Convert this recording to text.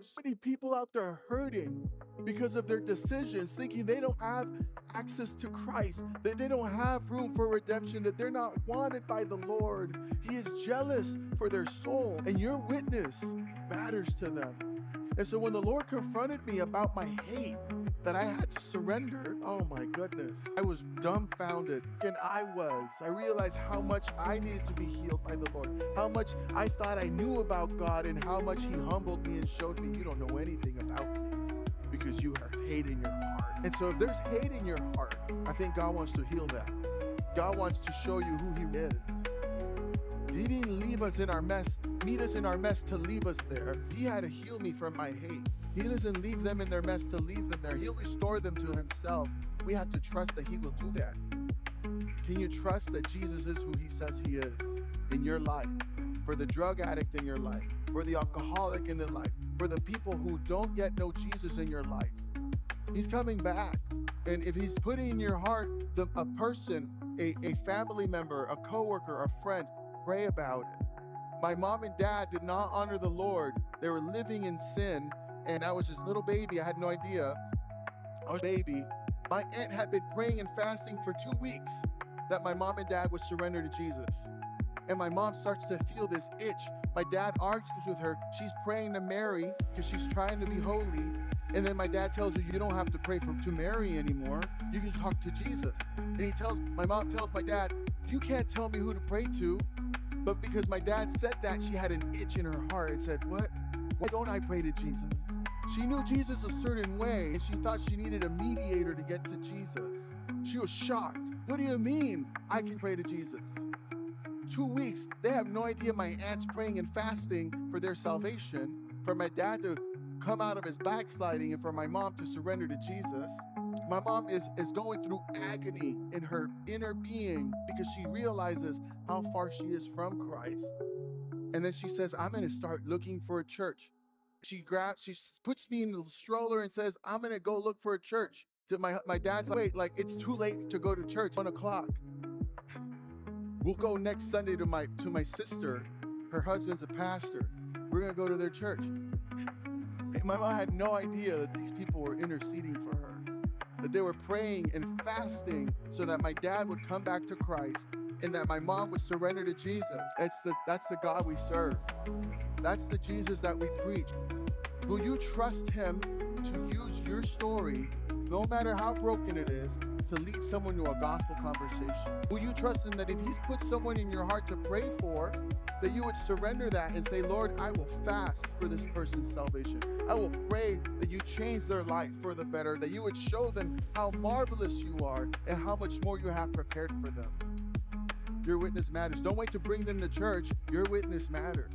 so many people out there hurting because of their decisions, thinking they don't have access to Christ, that they don't have room for redemption, that they're not wanted by the Lord. He is jealous for their soul, and your witness matters to them. And so when the Lord confronted me about my hate, that I had to surrender, oh my goodness, I was dumbfounded. And I realized how much I needed to be healed by the Lord, how much I thought I knew about God, and how much He humbled me and showed me, you don't know anything about me because you have hate in your heart. And so if there's hate in your heart, I think God wants to heal that. God wants to show you who He is. He didn't leave us in our mess, meet us in our mess to leave us there. He had to heal me from my hate. He doesn't leave them in their mess to leave them there. He'll restore them to Himself. We have to trust that He will do that. Can you trust that Jesus is who He says He is in your life? For the drug addict in your life, for the alcoholic in their life, for the people who don't yet know Jesus in your life. He's coming back. And if He's putting in your heart a person, a family member, a coworker, a friend, pray about it. My mom and dad did not honor the Lord. They were living in sin. And I was this little baby. I had no idea. I was a baby. My aunt had been praying and fasting for 2 weeks that my mom and dad would surrender to Jesus. And my mom starts to feel this itch. My dad argues with her. She's praying to Mary because she's trying to be holy. And then my dad tells her, you don't have to pray to Mary anymore. You can talk to Jesus. And my mom tells my dad, you can't tell me who to pray to. But because my dad said that, she had an itch in her heart and said, what? Why don't I pray to Jesus? She knew Jesus a certain way, and she thought she needed a mediator to get to Jesus. She was shocked. What do you mean I can pray to Jesus? 2 weeks, they have no idea my aunt's praying and fasting for their salvation, for my dad to come out of his backsliding, and for my mom to surrender to Jesus. My mom is going through agony in her inner being because she realizes how far she is from Christ. And then she says, I'm going to start looking for a church. She puts me in the stroller and says, I'm going to go look for a church. To my dad's like, wait, it's too late to go to church, 1 o'clock. We'll go next Sunday to my sister. Her husband's a pastor. We're going to go to their church. And my mom had no idea that these people were interceding for her, that they were praying and fasting so that my dad would come back to Christ and that my mom would surrender to Jesus. That's the God we serve. That's the Jesus that we preach. Will you trust Him to use your story, no matter how broken it is, to lead someone to a gospel conversation? Will you trust Him that if He's put someone in your heart to pray for, that you would surrender that and say, Lord, I will fast for this person's salvation. I will pray that you change their life for the better, that you would show them how marvelous you are and how much more you have prepared for them. Your witness matters. Don't wait to bring them to church. Your witness matters.